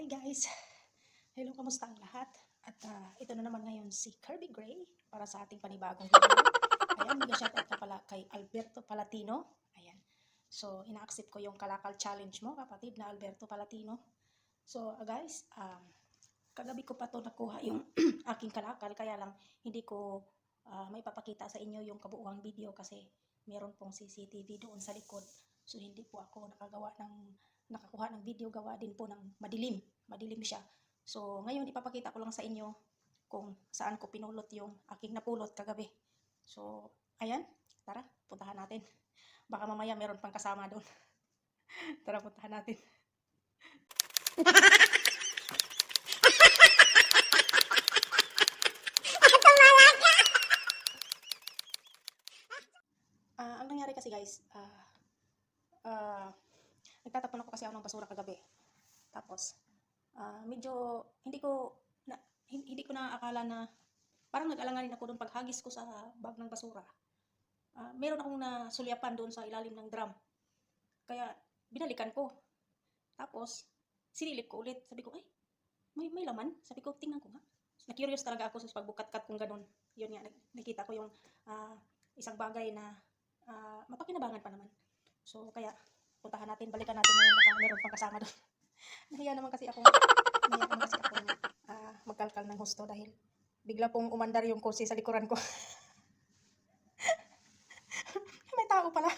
Hi guys! Hello, kamusta ang lahat? At ito na naman ngayon si Kirby Gray para sa ating panibagong video. Ayan, mega shoutout ka pala kay Alberto Palatino. Ayan. So, ina-accept ko yung kalakal challenge mo, kapatid na Alberto Palatino. So, guys, kagabi ko pa to nakuha yung aking kalakal, kaya lang hindi ko may papakita sa inyo yung kabuuang video kasi meron pong CCTV doon sa likod. So, hindi po ako nakakuha ng video, gawa din po ng madilim siya. So ngayon ipapakita ko lang sa inyo kung saan ko pinulot yung aking napulot kagabi. So ayan, tara puntahan natin, baka mamaya meron pang kasama doon. Tara puntahan natin. Ang nangyari kasi guys, nagtatapon ako kasi ako ng basura kagabi. Tapos medyo hindi ko na akala na parang nag-alanganin ako doon paghagis ko sa bag ng basura. Meron akong nasulyapan doon sa ilalim ng drum. Kaya binalikan ko. Tapos sinilip ko ulit. Sabi ko, ay, may laman. Sabi ko, tingnan ko nga. Na-curious talaga ako sa pagbukat-kat kung ganun. Yun nga, nakita ko yung isang bagay na mapakinabangan pa naman. So kaya puntahan natin, balikan natin ngayon, baka meron pang kasama doon. Nahiya naman kasi ako magkalkal ng husto dahil bigla pong umandar yung kursi sa likuran ko. May tao pala.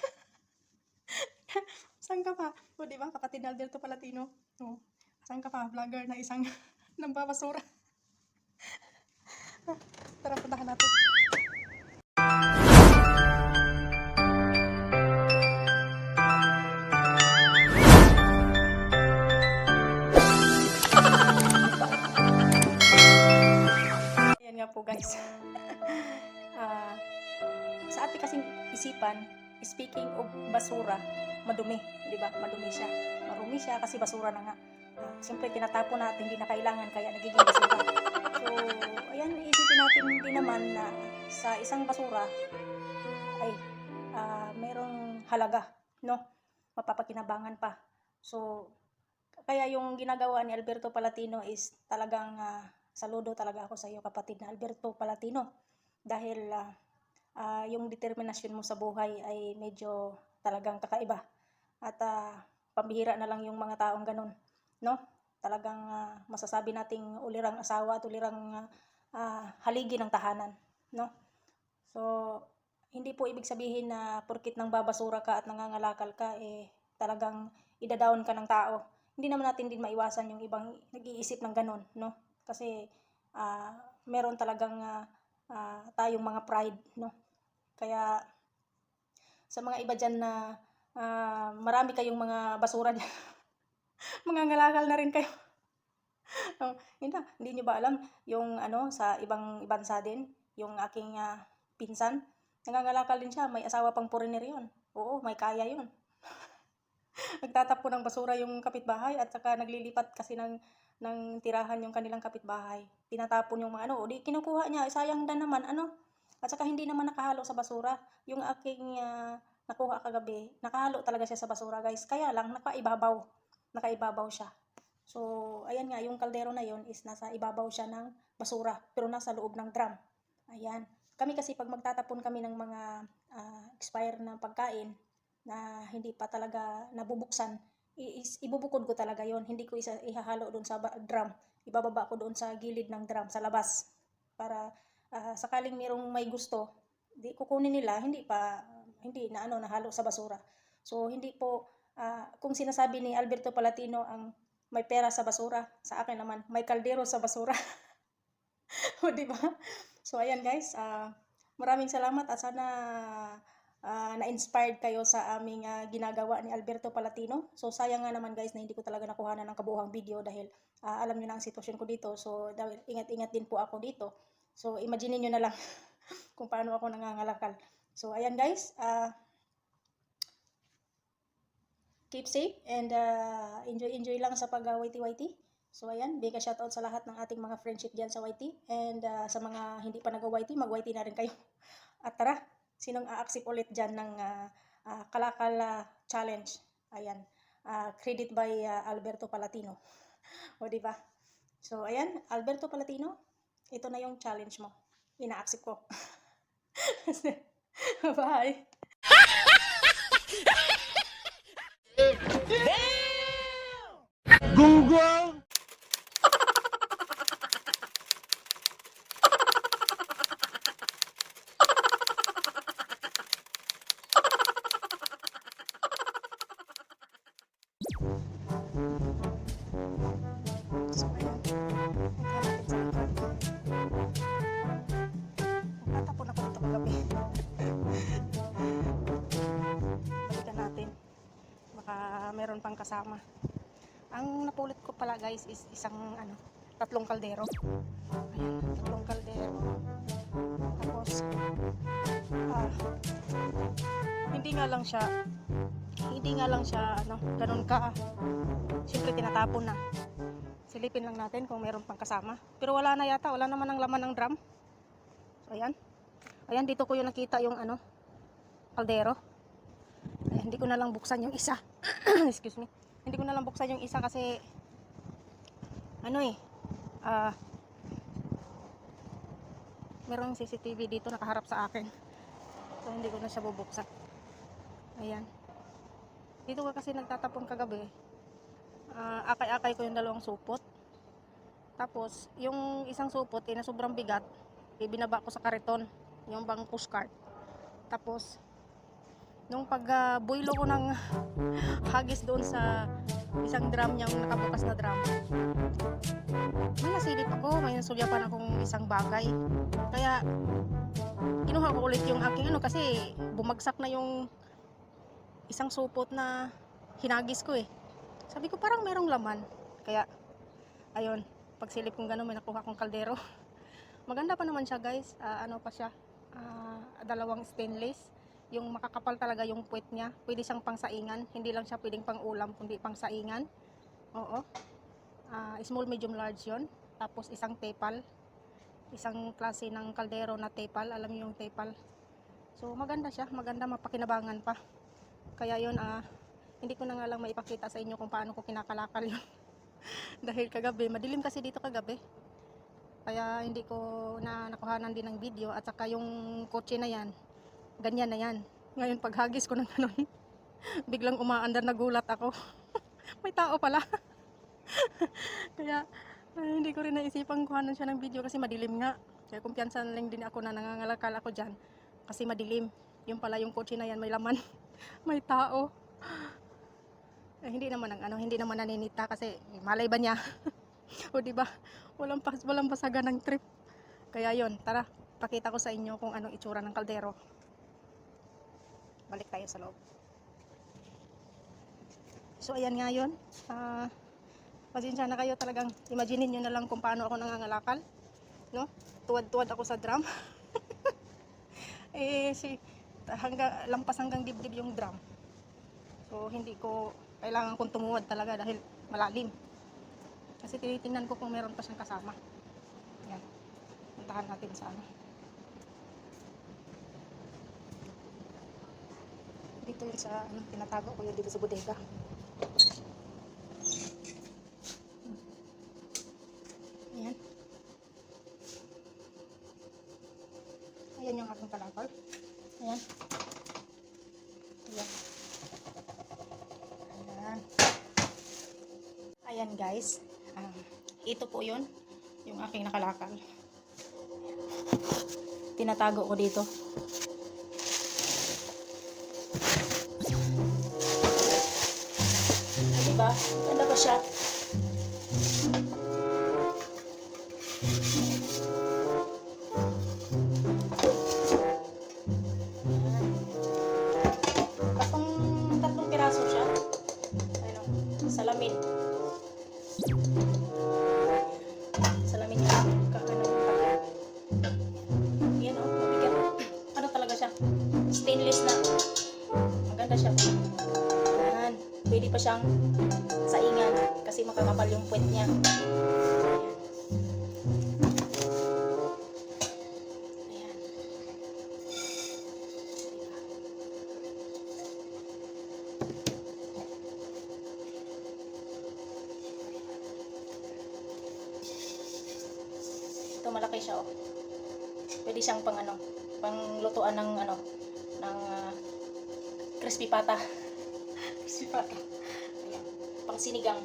Saan ka pa? O diba, kapatid na Alberto Palatino. O, saan ka pa? Vlogger na isang nambabasura. Tara, puntahan natin. Ayan nga po guys. Sa ating kasing isipan, speaking of basura, madumi, di ba? Madumi siya. Marumi siya kasi basura na nga. Siyempre tinatapon natin, hindi na kailangan, kaya nagiging basura. So, ayan, iisipin natin din naman na sa isang basura ay merong halaga, no? Mapapakinabangan pa. So, kaya yung ginagawa ni Alberto Palatino is talagang saludo talaga ako sa iyo, kapatid na Alberto Palatino. Dahil yung determinasyon mo sa buhay ay medyo talagang kakaiba. At pambihira na lang yung mga taong ganun, no? Talagang masasabi nating ulirang asawa at ulirang haligi ng tahanan, no? So, hindi po ibig sabihin na porkit nang babasura ka at nangangalakal ka, talagang ida-down ka ng tao. Hindi naman natin din maiwasan yung ibang nag-iisip ng ganun, no? Kasi meron talagang tayong mga pride, no? Kaya sa mga iba dyan na marami kayong mga basura dyan, mangangalakal na rin kayo. Hindi nyo ba alam yung sa ibang bansa din, yung aking pinsan, nangangalakal din siya, may asawa pang foreigner yun. Oo, may kaya yun. Nagtatapon ng basura yung kapitbahay at saka naglilipat kasi ng tirahan yung kanilang kapitbahay. Tinatapon yung mga di kinukuha niya, sayang na naman, At saka hindi naman nakahalo sa basura. Yung aking nakuha kagabi, nakahalo talaga siya sa basura, guys. Kaya lang, nakaibabaw siya. So, ayan nga, yung kaldero na yon is nasa ibabaw siya ng basura, pero nasa loob ng drum. Ayan. Kami kasi pag magtatapon kami ng mga expired na pagkain na hindi pa talaga nabubuksan, ibubukod ko talaga yon. Hindi ko ihahalo doon sa drum. Ibababa ko doon sa gilid ng drum, sa labas. Para sakaling mayroong may gusto, di kukunin nila, hindi na nahalo sa basura. So, hindi po, kung sinasabi ni Alberto Palatino ang may pera sa basura, sa akin naman, may kaldero sa basura. O, diba? So, ayan guys, maraming salamat at sana na-inspired kayo sa aming ginagawa ni Alberto Palatino. So, sayang nga naman guys na hindi ko talaga nakuhanan ng kabuuang video dahil alam nyo na ang sitwasyon ko dito. So, dahil ingat-ingat din po ako dito. So, imagine nyo na lang kung paano ako nangangalakal. So, ayan guys, keep safe and enjoy lang sa pag-waiti-waiti. So, ayan, big shoutout sa lahat ng ating mga friendship dyan sa YT. And sa mga hindi pa nag-YT, mag-YT na rin kayo. At tara, sinong a-accept ulit dyan ng kalakal challenge? Ayan, credit by Alberto Palatino. O, di ba? So, ayan, Alberto Palatino, ito na yung challenge mo. Ina-accept ko. Bye! Google! So, ayan. Punta natin sa likod. Nagtatapon ako dito kagabi. Balikan natin. Baka meron pang kasama. Ang napulot ko pala guys is isang tatlong kaldero. Ayan, tatlong kaldero. Tapos, ah, hindi nga lang siya, ganun ka. Siyempre tinatapon na. Silipin lang natin kung meron pang kasama. Pero wala na yata, wala naman ang laman ng drum. So, ayan. Ayan, dito ko yung nakita yung kaldero. Ayan, hindi ko na lang buksan yung isa. Excuse me. Hindi ko na lang buksan yung isa kasi merong CCTV dito nakaharap sa akin. So, hindi ko na siya bubuksan. Ayan. Dito ko kasi nagtatapon kagabi. Akay-akay ko yung dalawang supot. Tapos, yung isang supot na sobrang bigat, ibinaba ko sa kariton, yung bang pushcart. Tapos, nung pag-boilo ko ng hagis doon sa isang drum niyang nakabukas na drum, may nasilip ako, may nasulyapan akong isang bagay. Kaya, kinuha ko ulit yung aking kasi bumagsak na yung isang supot na hinagis ko eh. Sabi ko parang merong laman. Kaya, ayun, pagsilip kong gano'n, may nakuha kong kaldero. Maganda pa naman siya guys. Pa siya? Dalawang stainless. Yung makakapal talaga yung puwet niya. Pwede siyang pangsaingan. Hindi lang siya pwedeng pang ulam, kundi pangsaingan. Oo. Small, medium, large yon. Tapos isang tepal. Isang klase ng kaldero na tepal. Alam niyo yung tepal. So maganda siya. Maganda, mapakinabangan pa. Kaya yun, hindi ko na nga lang maipakita sa inyo kung paano ko kinakalakal yun. Dahil kagabi, madilim kasi dito kagabi. Kaya hindi ko na nakuhanan din ng video. At saka yung kotse na yan, ganyan na yan. Ngayon paghagis ko ng ganun, biglang umaandar, nagulat ako. May tao pala. Kaya hindi ko rin naisipang kuhanan siya ng video kasi madilim nga. Kaya kumpiyansa lang din ako na nangangalakal ako dyan kasi madilim. Yung pala yung kotse na yan, may laman. May tao. Hindi naman naninita kasi malay ba niya? O di ba? Walang basagan ng trip. Kaya yon, tara, pakita ko sa inyo kung anong itsura ng kaldero. Balik tayo sa loob. So ayan nga yun. Pasensya na kayo, talagang imaginin nyo na lang kung paano ako nangangalakal. No? Tuwad-tuwad ako sa drum. Lampas hanggang dibdib yung drum. So hindi ko kailangan kong tumuwad talaga dahil malalim. Kasi tinitingnan ko kung meron pa siyang kasama. Yan. Puntahan natin sa dito yun sa tinatago ko yun dito sa bodega. Ayan. Ayan yung aking kalakal. Ayan. Ayan. Ayan. Ayan guys. Ito po yun. Yung aking nakalakal. Tinatago ko dito. Diba? Ganda ba siya? Tatlong piraso siya. Salamin. Salamin niya. Yan o, mabigat. Talaga siya? Stainless na. Maganda siya. Yan. Pwede pa siyang saingan kasi makakapal yung puwet niya. Ayan. Ito malaki siya, oh. Pwede siyang pang ano, pang lutuan ng ano, ng crispy pata. Crispy pata. Ayan. Pang sinigang.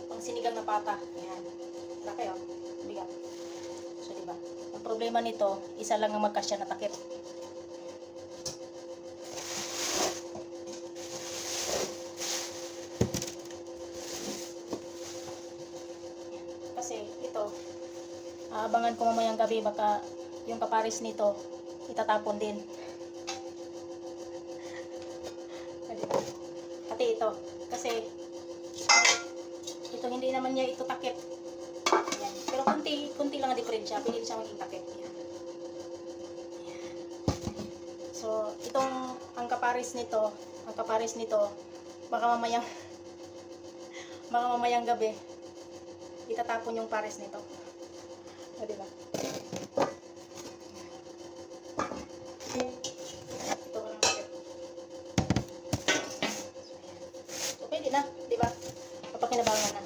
Pang sinigang na pata. Ayan. Laki, oh. Bigat. So, diba? Ang problema nito, isa lang ang magkasya na takip. Kasi ito, aabangan ko mamayang gabi, baka yung kaparis nito itatapon din. Pati ito, kasi ito hindi naman niya ito takip. Ayan. Pero kunti lang ang diferensya, pwede siya maging takip. Ayan. Ayan. So itong ang kaparis nito baka mamayang gabi itatapon yung pares nito. O, diba? Ito lang takip. So, pwede na, diba? Kapakinabangan na.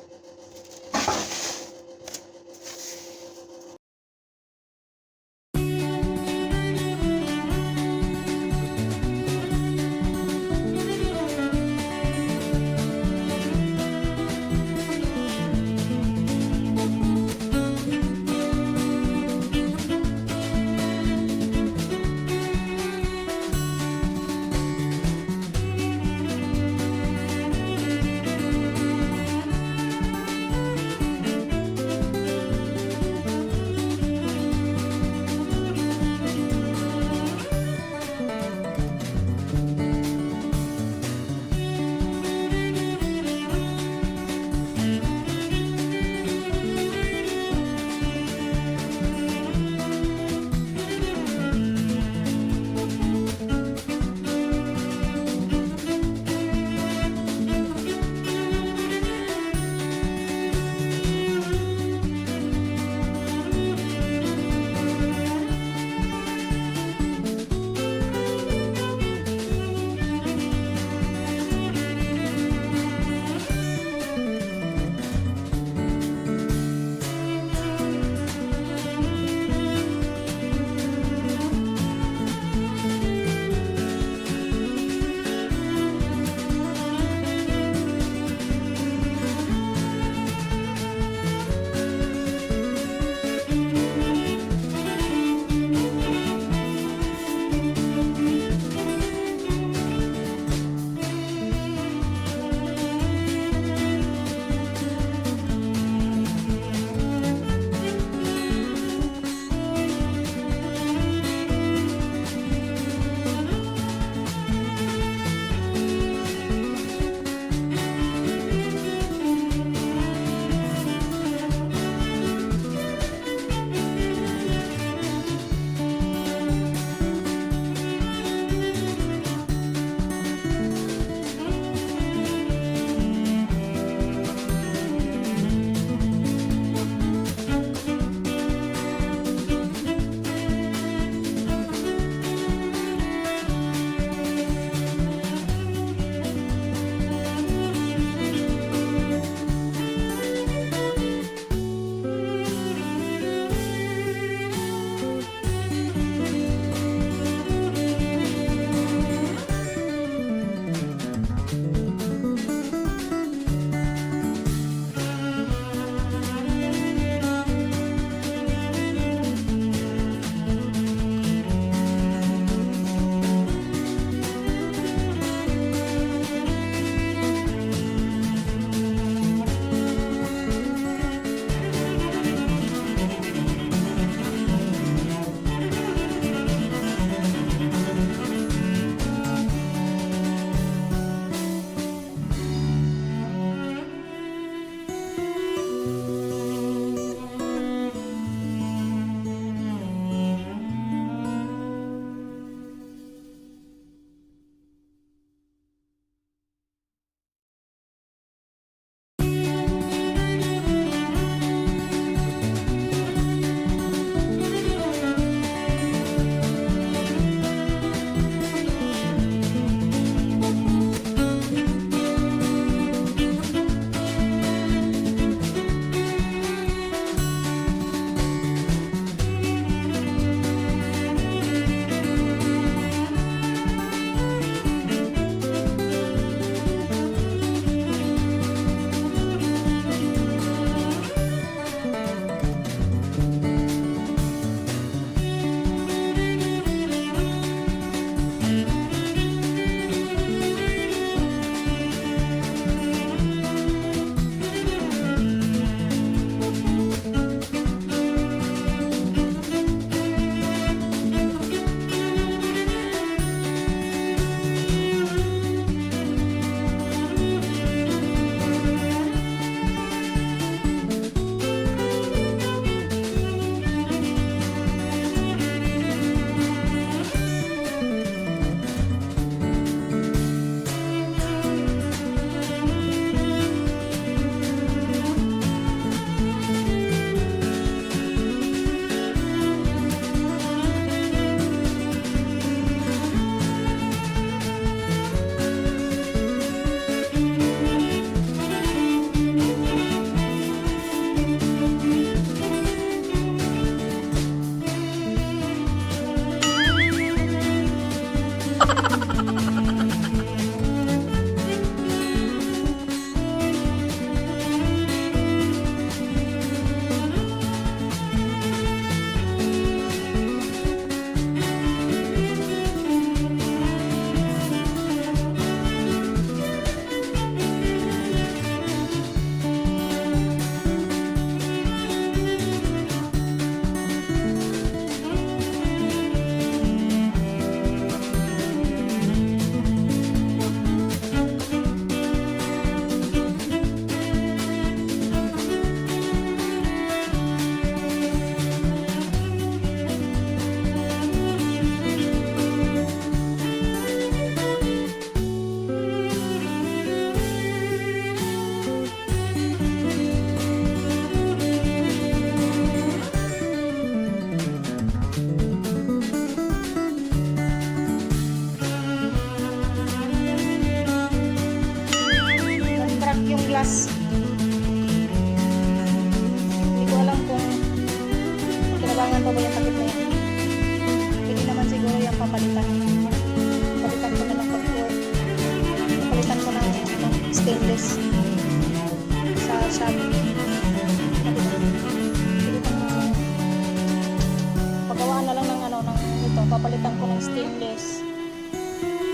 papalitan ko ng stainless.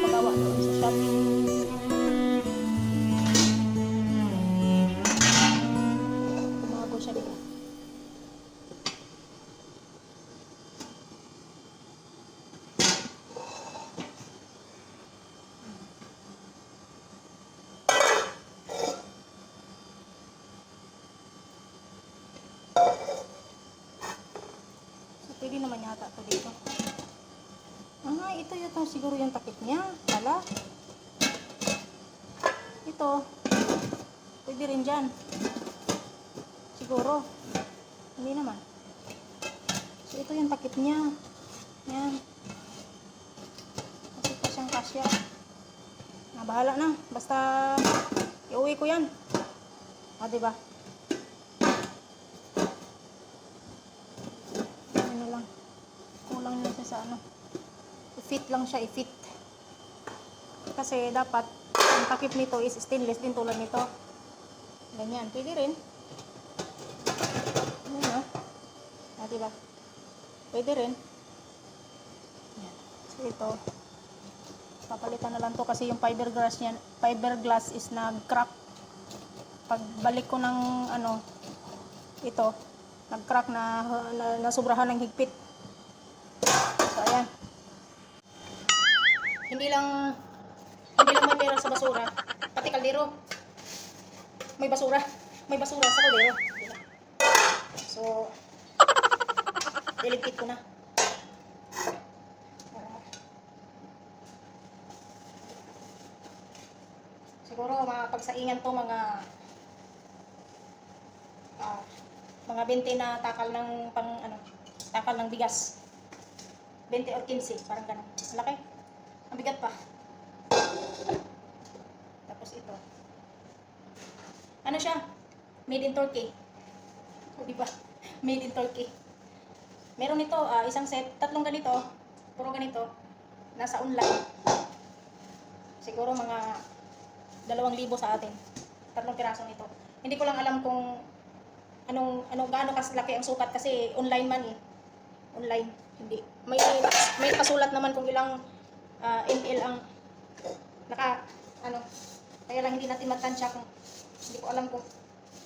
Pagawa doon sa shop. Tumago siya dito. So, pwede naman yata ito dito. Ito siguro yung takip niya. Wala. Ito. Pwede rin dyan. Siguro. Hindi naman. So, ito yung takip niya. Yan. Kasi pa siyang kasya. Bahala na. Basta, iuwi ko yan. Diba? Ano lang. Kulang lang siya sa ano. I-fit lang siya, i-fit. Kasi dapat, ang takip nito is stainless din tulad nito. Ganyan. Pwede rin. Ano? Diba? Pwede rin. Yan. So, ito. Papalitan na lang to kasi yung fiberglass is nag-crack. Pagbalik ko ng ano, ito, nag-crack na sobrahan ng higpit. So, ayan. Hindi lang may pera sa basura, pati kaldero. May basura sa kaldero. So, diligpit ko na. Siguro mapagsaingan to mga 20 na takal ng takal ng bigas. 20 or 15, parang ganun. Malaki. Ang bigat pa. Tapos ito. Ano siya? Made in Turkey. O, diba? Made in Turkey. Meron ito, isang set, 3 ganito. Puro ganito. Nasa online. Siguro mga 2,000 sa atin. 3 piraso nito. Hindi ko lang alam kung gaano kaslaki ang sukat kasi online man eh. Online. Hindi. May pasulat naman kung ilang ml ang kaya lang hindi natin matansya kung hindi ko alam kung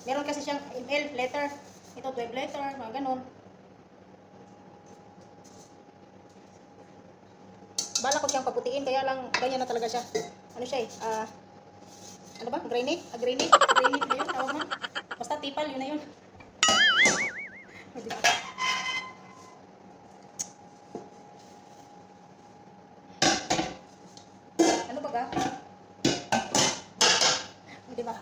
meron kasi siyang ml letter, ito 12 letter, mga ganun. Bala ko siyang paputiin kaya lang ganyan na talaga siya. Ano siya ano ba? Granite na yun, tawag man. Basta tipal, yun na yun. Ano ba ga? Diba?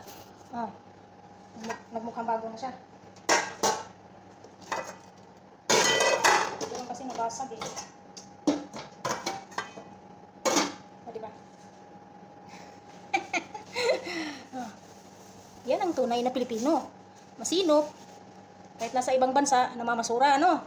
Nagmukhang bago na siya. Diba kasi nabasag eh. Diba? Yan ang tunay na Pilipino. Masinop. Kahit nasa ibang bansa, namamasura, ano?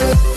Thank